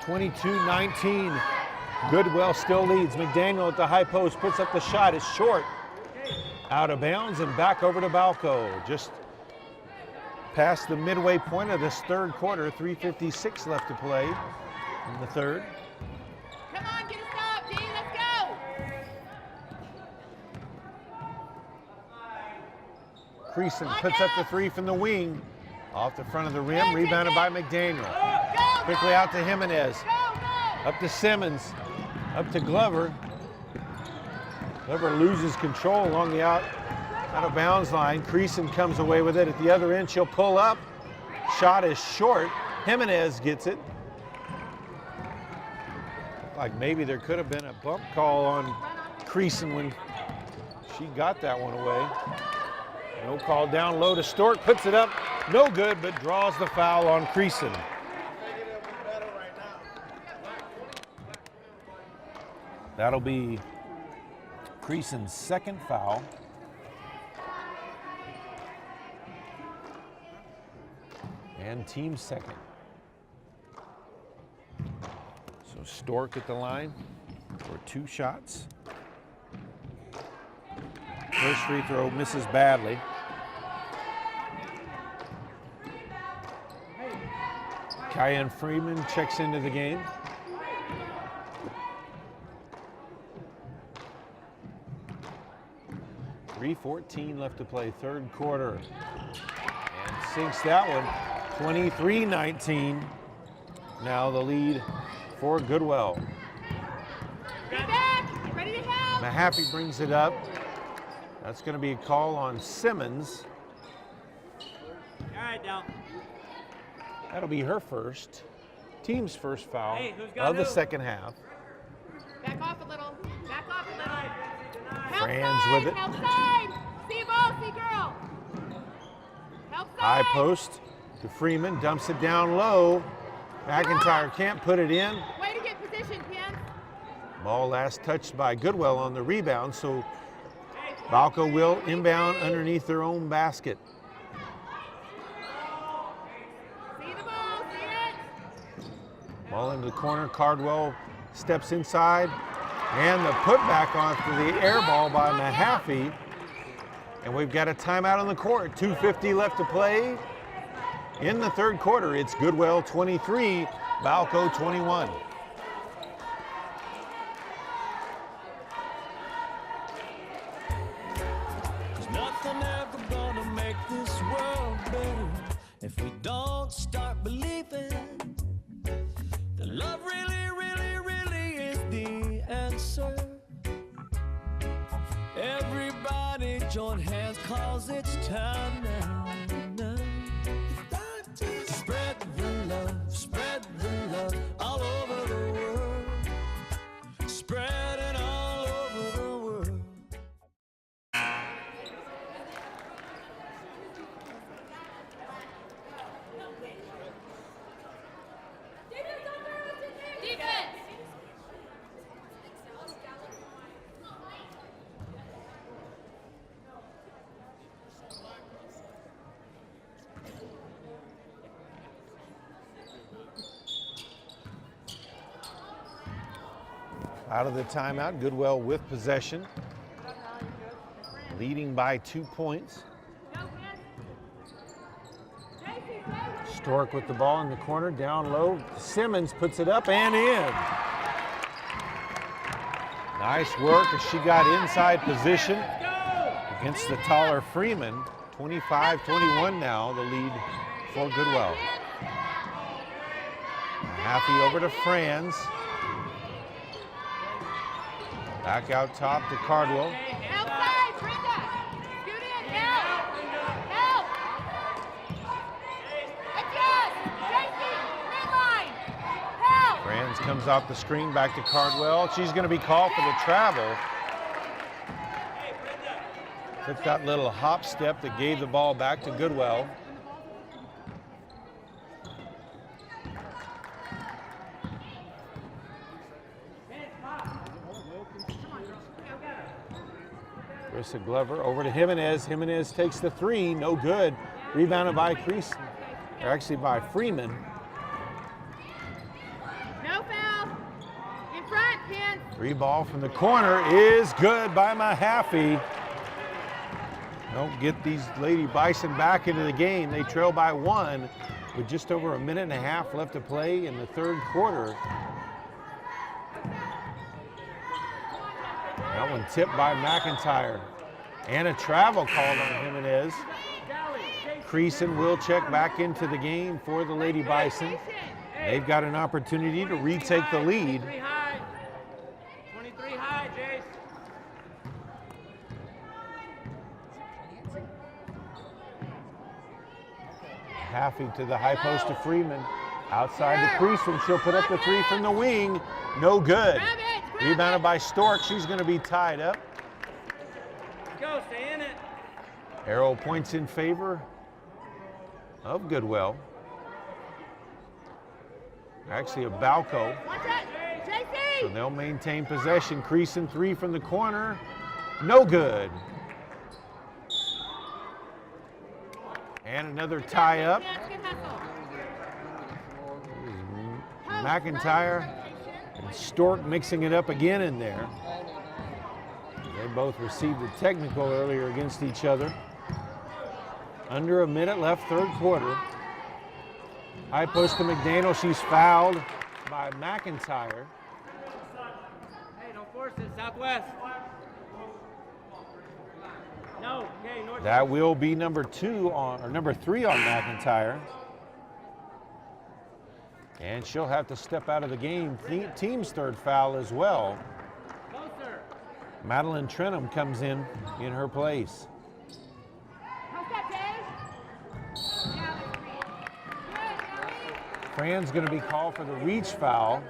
Speaker 2: 22-19. Goodwell still leads. McDaniel at the high post puts up the shot. It's short. Out of bounds and back over to Balko. Just past the midway point of this third quarter, 3:56 left to play in the third.
Speaker 11: Come on, get a stop, D, let's go.
Speaker 2: Creason puts up the three from the wing. Off the front of the rim, rebounded by McDaniel. Quickly out to Jimenez. Up to Simmons. Up to Glover. Glover loses control along the out of bounds line. Creason comes away with it at the other end. She'll pull up. Shot is short. Jimenez gets it. Like maybe there could have been a bump call on Creason when she got that one away. No call down low to Stork. Puts it up. No good, but draws the foul on Creason. That'll be Creason's second foul. And team second. So Stork at the line for two shots. First free throw misses badly. Kyan Freeman checks into the game. .3:14 left to play, third quarter. And sinks that one, 23-19. Now the lead for Goodwell.
Speaker 11: Get back, get ready to help.
Speaker 2: Mahaffey brings it up. That's going to be a call on Simmons.
Speaker 13: All right, now.
Speaker 2: That'll be her first, team's first foul
Speaker 13: got
Speaker 2: of the
Speaker 13: who?
Speaker 2: second half.
Speaker 11: Back off a little, back off a little.
Speaker 2: Franz with it.
Speaker 11: Help side, see ball, see girl. Help side.
Speaker 2: High post to Freeman, dumps it down low. McIntyre can't put it in.
Speaker 11: Way to get position, Ken.
Speaker 2: Ball last touched by Goodwell on the rebound, so Balko will inbound underneath their own basket.
Speaker 11: See the ball, see it.
Speaker 2: Ball into the corner, Cardwell steps inside, and the putback onto the air ball by Mahaffey. And we've got a timeout on the court, 2:50 left to play. In the third quarter, it's Goodwell 23, Balko 21.
Speaker 3: There's nothing ever gonna make this world better if we don't start believing that love really join hands, cause it's time now. Spread the love all over the world. Spread it all over the world.
Speaker 8: Defense!
Speaker 2: Out of the timeout, Goodwell with possession, leading by 2 points. Stork with the ball in the corner, down low. Simmons puts it up and in. Nice work as she got inside position against the taller Freeman. 25-21 now, the lead for Goodwell. Happy over to Franz. Back out top to Cardwell.
Speaker 8: Outside, Brenda! Scoot in, help! Help! Adjust! Tracy, midline! Help!
Speaker 2: Franz comes off the screen back to Cardwell. She's going to be called for the travel. Took that little hop step that gave the ball back to Goodwell. Carissa Glover over to Jimenez. Jimenez takes the three, no good. Rebounded by Crease, or actually by Freeman.
Speaker 8: No foul! In front, Ken!
Speaker 2: Free ball from the corner is good by Mahaffey. Don't get these Lady Bison back into the game. They trail by 1 with just over a minute and a half left to play in the third quarter. That one tipped by McIntyre. And a travel called on Jimenez. Creason will check back into the game for the Lady Bison. They've got an opportunity to retake the lead.
Speaker 13: 23 high, Jace.
Speaker 2: Haffey to the high post to Freeman. Outside to Creason. She'll put up the three from the wing. No good. Rebounded by Stork. She's going to be tied up.
Speaker 13: Go, stay in it.
Speaker 2: Arrow points in favor of Goodwell. Actually, a Balko. So they'll maintain possession. Creason three from the corner. No good. And another tie up. McIntyre and Stork mixing it up again in there. They both received a technical earlier against each other. Under a minute left, third quarter. High post to McDaniel. She's fouled by McIntyre.
Speaker 13: Hey, don't force it. Southwest. No, okay, north.
Speaker 2: That will be number 3 on McIntyre. And she'll have to step out of the game. Team's third foul as well.
Speaker 13: Closer.
Speaker 2: Madeline Trenum comes in her place. Fran's going to be called for the reach foul.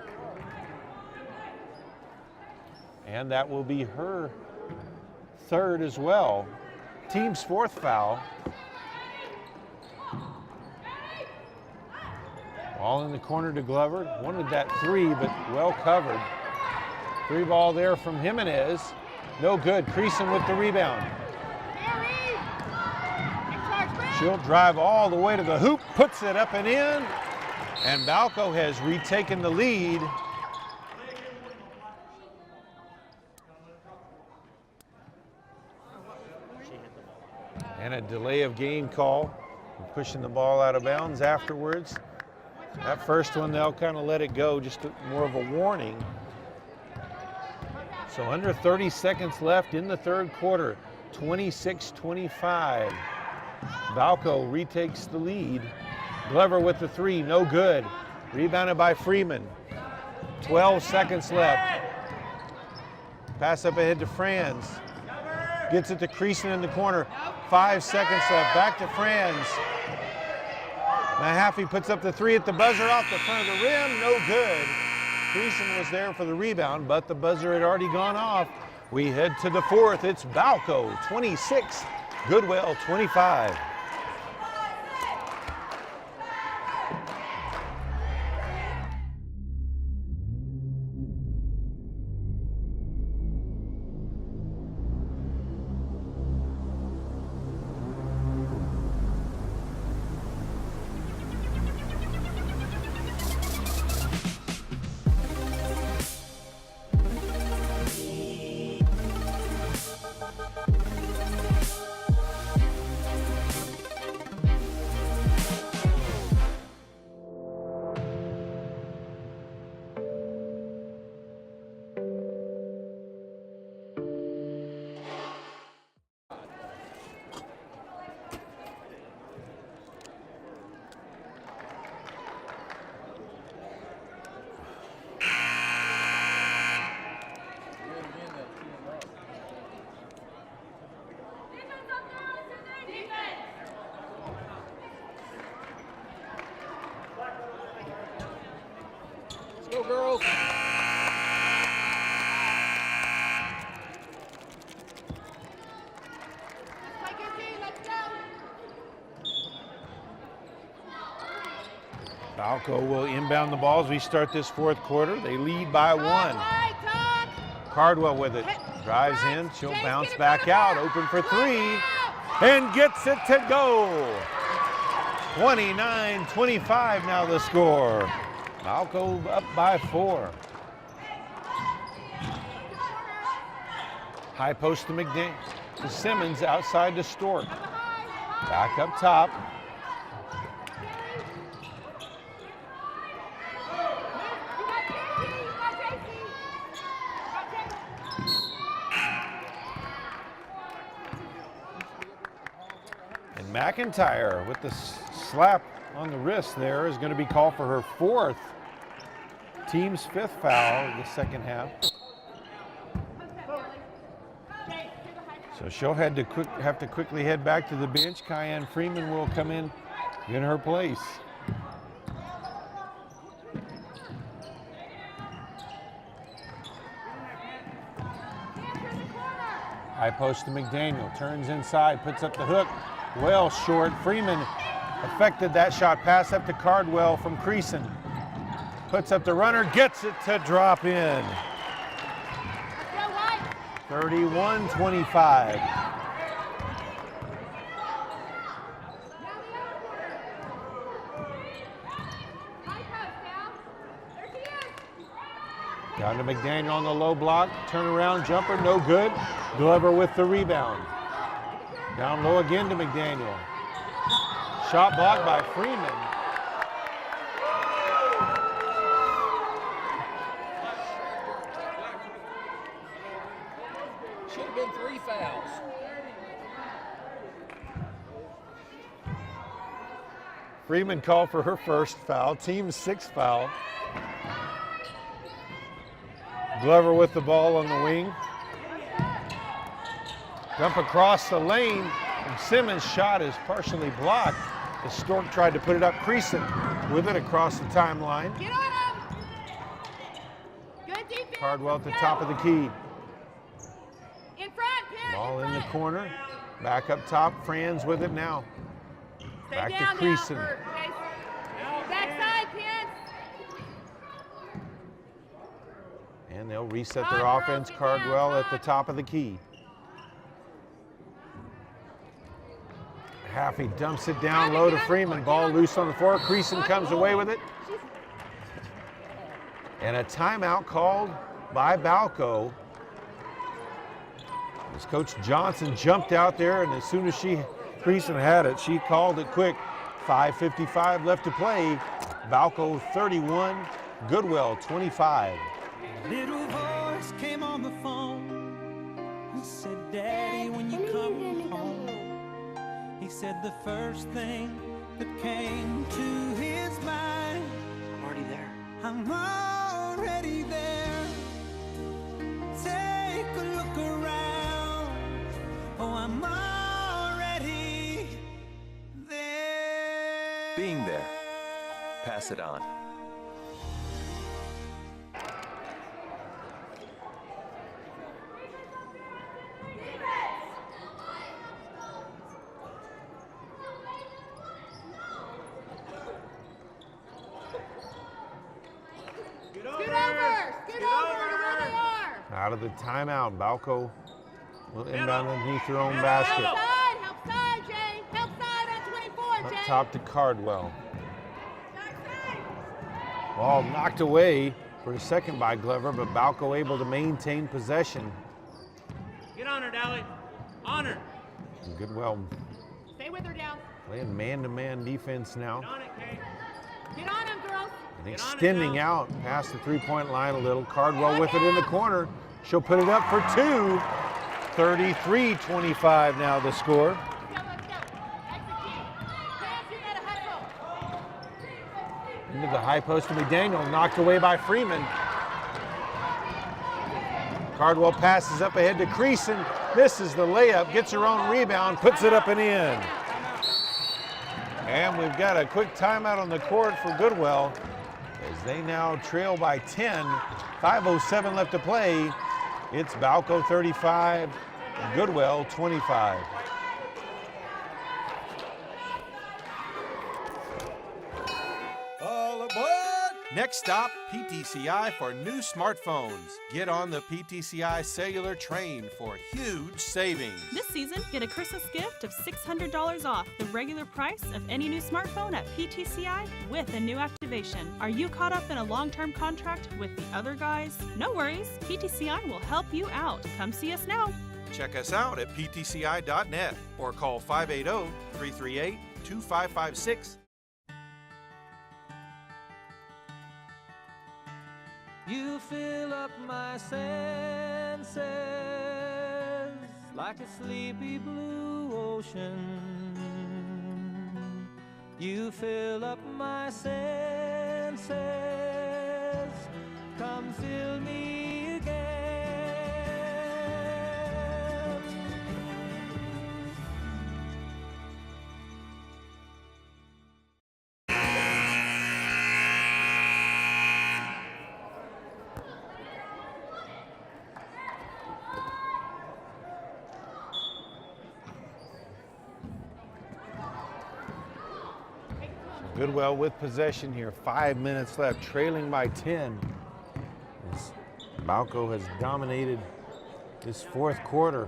Speaker 2: And that will be her third as well. Team's fourth foul. Ball in the corner to Glover. Wanted that three, but well covered. Three ball there from Jimenez. No good. Creason with the rebound. She'll drive all the way to the hoop, puts it up and in. And Balko has retaken the lead. And a delay of game call. Pushing the ball out of bounds afterwards. That first one, they'll kind of let it go, just more of a warning. So under 30 seconds left in the third quarter, 26-25. Balko retakes the lead. Glover with the three, no good. Rebounded by Freeman. 12 seconds left. Pass up ahead to Franz. Gets it to Creason in the corner. 5 seconds left. Back to Franz. Mahaffey puts up the three at the buzzer off the front of the rim. No good. Creason was there for the rebound, but the buzzer had already gone off. We head to the fourth. It's Balko, 26. Goodwell, 25.
Speaker 12: Go, girls.
Speaker 2: Balko will inbound the ball as we start this fourth quarter. They lead by 1. Cardwell with it. Drives in. She'll bounce back out. Open for 3. And gets it to go. 29-25 now the score. Balko up by 4. High post to McDaniel. To Simmons outside to Stork. Back up top. And McIntyre with the slap on the wrist there is going to be called for her 4th. Team's 5th foul in the second half. So she'll have to quickly head back to the bench. Cayenne Freeman will come in her place. High post to McDaniel, turns inside, puts up the hook. Well short. Freeman affected that shot. Pass up to Cardwell from Creason. Puts up the runner, gets it to drop in. 31-25. Down to McDaniel on the low block. Turnaround jumper, no good. Glover with the rebound. Down low again to McDaniel. Shot blocked by Freeman.
Speaker 12: Should have been 3 fouls.
Speaker 2: Freeman called for her 1st foul, team's 6th foul. Glover with the ball on the wing. Dump across the lane, and Simmons' shot is partially blocked. The Stork tried to put it up. Creason with it across the timeline.
Speaker 11: Get on him! Good defense.
Speaker 2: Cardwell at the top of the key.
Speaker 11: In front, Penn.
Speaker 2: Ball in the corner. Back up top. Franz with it now.
Speaker 11: Stay
Speaker 2: Back to
Speaker 11: down
Speaker 2: Creason.
Speaker 11: now, backside, Penn.
Speaker 2: And they'll reset their offense. Cardwell at the top of the key. Haffey dumps it down low to Freeman. Ball loose on the floor. Creason comes away with it. And a timeout called by Balko. As Coach Johnson jumped out there, and as soon as Creason had it, she called it quick. 5:55 left to play. Balko 31, Goodwell 25.
Speaker 3: Little voice came on the phone and said, Daddy, when you come home. He said the first thing that came to his mind.
Speaker 13: I'm already there.
Speaker 3: I'm already there. Take a look around. Oh, I'm already there.
Speaker 4: Being there. Pass it on.
Speaker 2: Out of the timeout, Balko will inbound underneath their own basket.
Speaker 11: Help side, Jay. Help side on 24, Jay.
Speaker 2: Up top to Cardwell. Ball knocked away for a second by Glover, but Balko able to maintain possession.
Speaker 13: Get on her, Dally. On her.
Speaker 2: And Goodwell
Speaker 11: Stay with her, Dal.
Speaker 2: playing man-to-man defense now.
Speaker 13: Get on it, Kay.
Speaker 11: Get on him, girls.
Speaker 2: And extending out past the three-point line a little. Cardwell with it in the corner. She'll put it up for two. 33-25 now the score.
Speaker 11: Let's go. Execute. Dance, you gotta hustle.
Speaker 2: Into the high post to McDaniel, knocked away by Freeman. Cardwell passes up ahead to Creason, misses the layup, gets her own rebound, puts it up and in. And we've got a quick timeout on the court for Goodwell as they now trail by 10. 5:07 left to play. It's Balko 35, Goodwell 25.
Speaker 5: All aboard! Next stop, PTCI for new smartphones. Get on the PTCI cellular train for huge savings.
Speaker 6: This season, get a Christmas gift of $600 off the regular price of any new smartphone at PTCI with a new activation. Are you caught up in a long-term contract with the other guys? No worries, PTCI will help you out. Come see us now.
Speaker 5: Check us out at ptci.net or call 580-338-2556.
Speaker 3: You fill up my senses like a sleepy blue ocean. You fill up my senses. Come fill me again.
Speaker 2: Goodwell with possession here, 5 minutes left, trailing by 10. As Balko has dominated this fourth quarter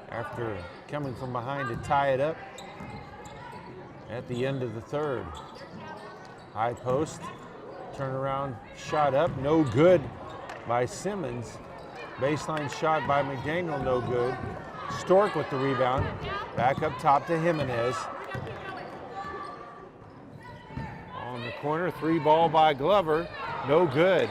Speaker 2: after coming from behind to tie it up at the end of the third. High post, turnaround shot up, no good by Simmons. Baseline shot by McDaniel, no good. Stork with the rebound, back up top to Jimenez. On the corner, three ball by Glover, no good.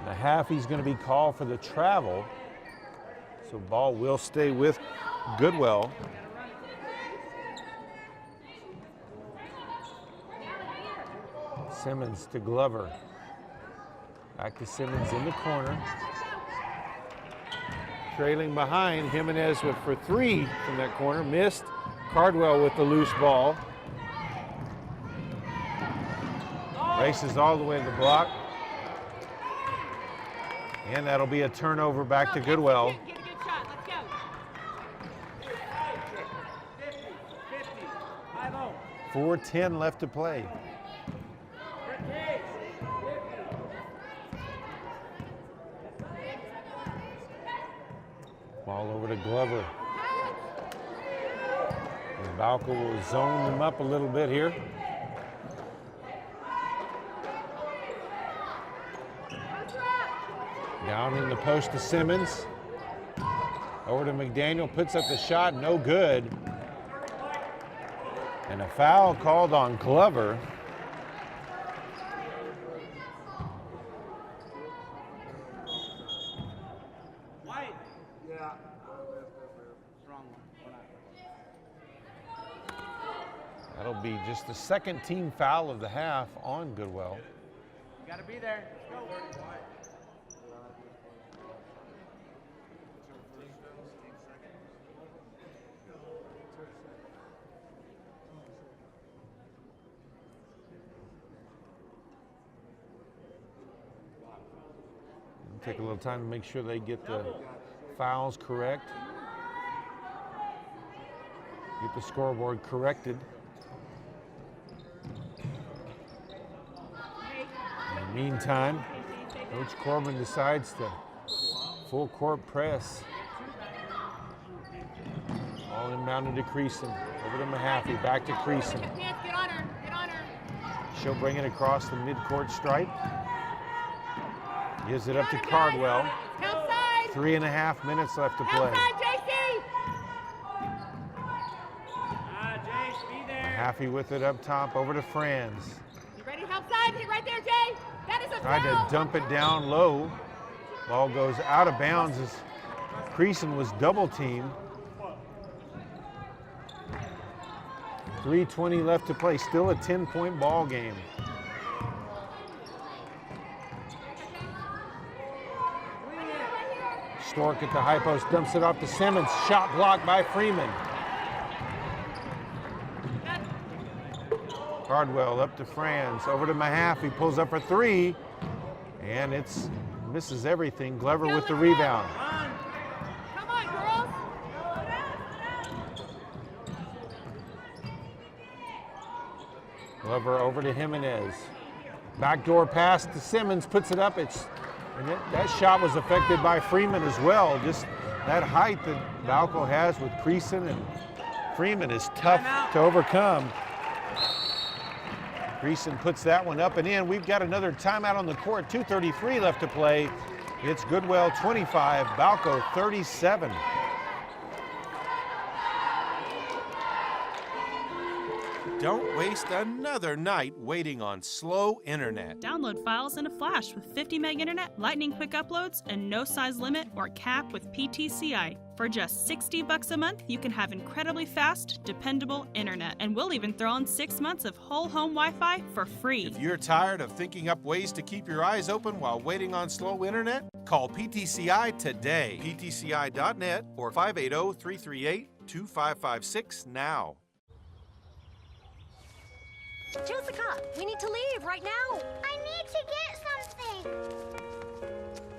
Speaker 2: In the half, he's going to be called for the travel, so ball will stay with Goodwell. Simmons to Glover. Back to Simmons in the corner. Trailing behind, Jimenez for three from that corner, missed. Cardwell with the loose ball. Races all the way to the block. And that'll be a turnover back to Goodwell.
Speaker 11: Get a good shot. Let's go.
Speaker 2: 4:10 left to play. Ball over to Glover. And Balko will zone them up a little bit here. Down in the post to Simmons. Over to McDaniel, puts up the shot, no good. And a foul called on Glover. That'll be just the second team foul of the half on Goodwell.
Speaker 13: You gotta be there. Let's go.
Speaker 2: take a little time to make sure they get the fouls correct. Get the scoreboard corrected. In the meantime, Coach Corbin decides to full court press. All inbounded to Creason. Over to Mahaffey, back to Creason.
Speaker 11: Get on her, get on her.
Speaker 2: She'll bring it across the midcourt stripe. Gives it up to Cardwell.
Speaker 11: Outside.
Speaker 2: 3.5 minutes left to play.
Speaker 11: Outside, JC.
Speaker 13: Jace, be there.
Speaker 2: Mahaffey with it up top, over to Franz.
Speaker 11: You ready? Outside. Hit right there, Jay. That is a
Speaker 2: Tried
Speaker 11: foul.
Speaker 2: to dump it down low. Ball goes out of bounds as Creason was double teamed. 3:20 left to play, still a 10-point ball game. Stork at the high post, dumps it off to Simmons. Shot blocked by Freeman. Cardwell up to Franz, over to Mahaffey, pulls up for three, and it's misses everything. Glover with the rebound.
Speaker 11: Come on, girls.
Speaker 2: Glover over to Jimenez. Backdoor pass to Simmons, puts it up. That shot was affected by Freeman as well. Just that height that Balko has with Creason and Freeman is tough to overcome. Creason puts that one up and in. We've got another timeout on the court. 2:33 left to play. It's Goodwell 25, Balko 37.
Speaker 5: Don't waste another night waiting on slow internet.
Speaker 6: Download files in a flash with 50 meg internet, lightning quick uploads, and no size limit or cap with PTCI. For just $60 a month, you can have incredibly fast, dependable internet. And we'll even throw in 6 months of whole home Wi-Fi for free.
Speaker 5: If you're tired of thinking up ways to keep your eyes open while waiting on slow internet, call PTCI today. PTCI.net or 580-338-2556 now.
Speaker 7: Jessica, we need to leave right now. I need to get something.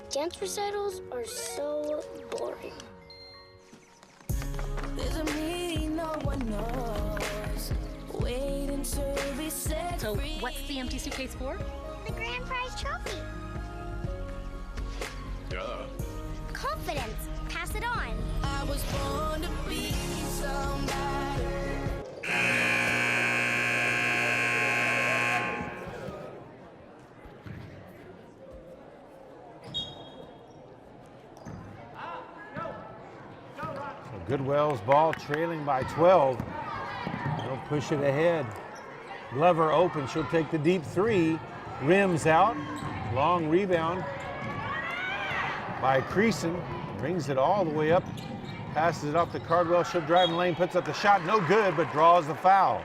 Speaker 7: Dance recitals are so boring.
Speaker 8: There's a meaning no one knows. Wait until we set
Speaker 14: So,
Speaker 8: free.
Speaker 14: what's the empty suitcase for?
Speaker 7: The grand prize trophy.
Speaker 10: Duh.
Speaker 7: Confidence. Pass it on.
Speaker 8: I was born to be somebody.
Speaker 2: Goodwell's ball trailing by 12. They'll push it ahead. Glover open, she'll take the deep three. Rims out, long rebound by Creason. Brings it all the way up, passes it off to Cardwell. She'll drive in the lane, puts up the shot, no good, but draws the foul.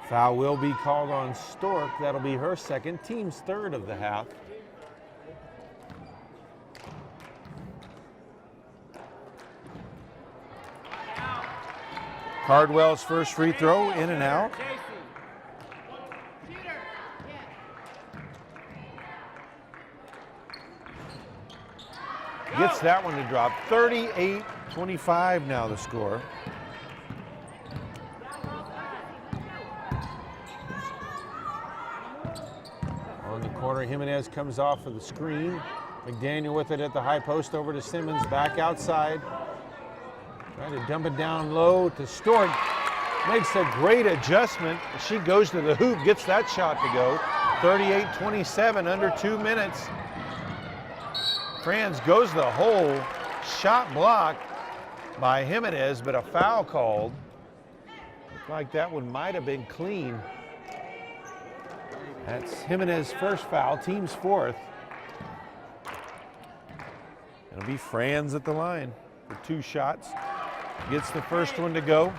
Speaker 2: Foul will be called on Stork. That'll be her second, team's third of the half. Cardwell's first free throw, in and out. Gets that one to drop. 38-25 now the score. On the corner, Jimenez comes off of the screen. McDaniel with it at the high post, over to Simmons, back outside. Trying to dump it down low to Stork. Makes a great adjustment. She goes to the hoop, gets that shot to go. 38-27, under 2 minutes. Franz goes to the hole. Shot blocked by Jimenez, but a foul called. Looked like that one might have been clean. That's Jimenez's first foul, team's fourth. It'll be Franz at the line for 2 shots. Gets the first one to go.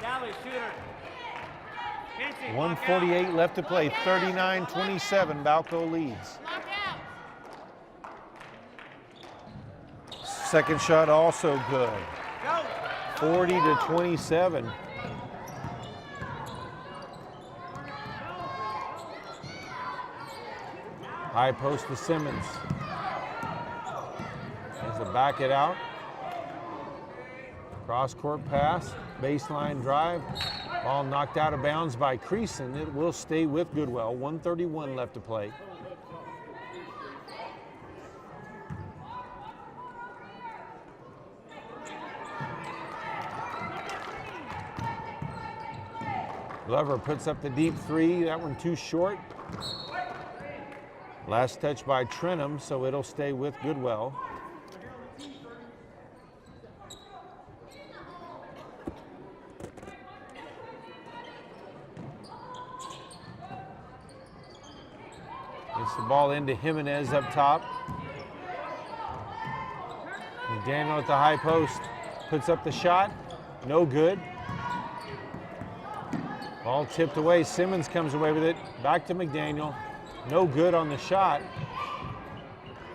Speaker 2: 1:48 left to play, 39-27, Balko leads. Second shot also good. 40-27. High post to Simmons. Has to back it out. Cross-court pass, baseline drive. Ball knocked out of bounds by Creason. It will stay with Goodwell. 1:31 left to play. Glover puts up the deep three. That one too short. Last touch by Trenum, so it'll stay with Goodwell. Gets the ball into Jimenez up top. McDaniel at the high post. Puts up the shot. No good. Ball tipped away. Simmons comes away with it. Back to McDaniel. No good on the shot.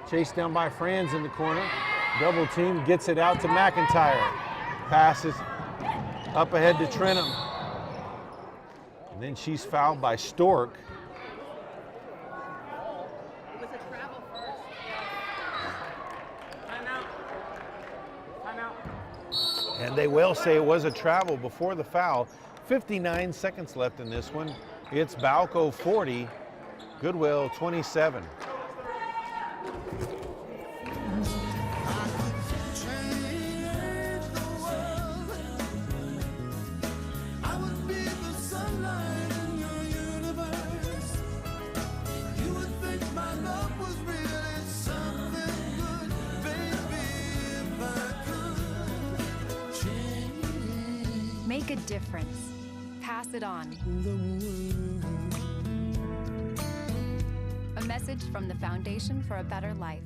Speaker 2: Chased down by Franz in the corner. Double team. Gets it out to McIntyre. Passes up ahead to Trenum. And then she's fouled by Stork. And they will say it was a travel before the foul. 59 seconds left in this one. It's Balko 40, Goodwell 27.
Speaker 9: Make a difference. Pass it on. A message from the Foundation for a Better Life.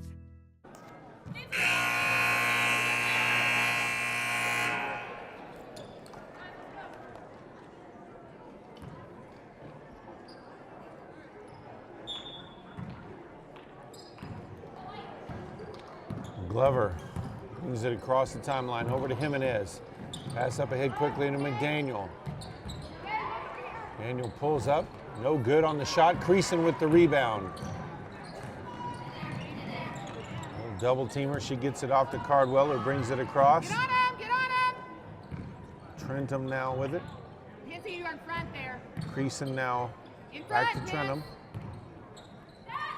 Speaker 2: Glover moves it across the timeline over to Jimenez. Pass up ahead quickly to McDaniel. Daniel pulls up. No good on the shot. Creason with the rebound. Double teamer. She gets it off to Cardwell, who brings it across.
Speaker 11: Get on him! Get on him!
Speaker 2: Trentum now with it.
Speaker 11: You can see you in front there.
Speaker 2: Creason now
Speaker 11: In
Speaker 2: back
Speaker 11: front,
Speaker 2: to Trentum.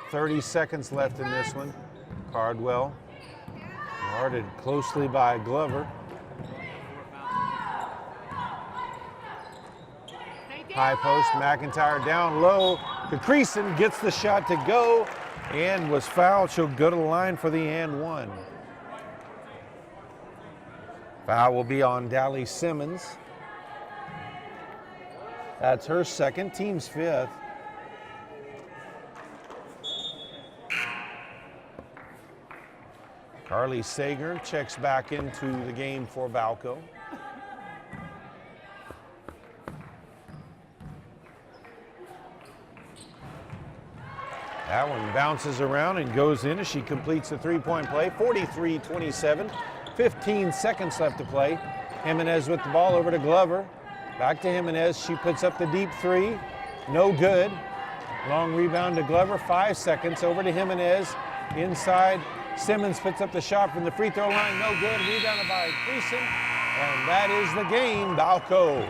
Speaker 2: 30 seconds left in this one. Cardwell guarded closely by Glover. High post, McIntyre down low. Creason gets the shot to go and was fouled. She'll go to the line for the and one. Foul will be on Dally Simmons. That's her second, team's fifth. Carly Sager checks back into the game for Balko. That one bounces around and goes in as she completes the three-point play. 43-27, 15 seconds left to play. Jimenez with the ball over to Glover. Back to Jimenez, she puts up the deep three. No good. Long rebound to Glover, 5 seconds. Over to Jimenez, inside. Simmons puts up the shot from the free throw line. No good, rebounded by Creason. And that is the game. Balko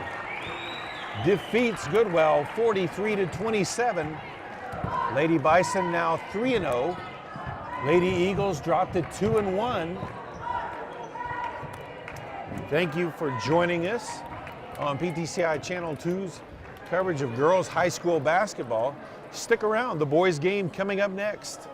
Speaker 2: defeats Goodwell 43-27. Lady Bison now 3-0. Lady Eagles dropped to 2-1. Thank you for joining us on PTCI Channel 2's coverage of girls high school basketball. Stick around, the boys game coming up next.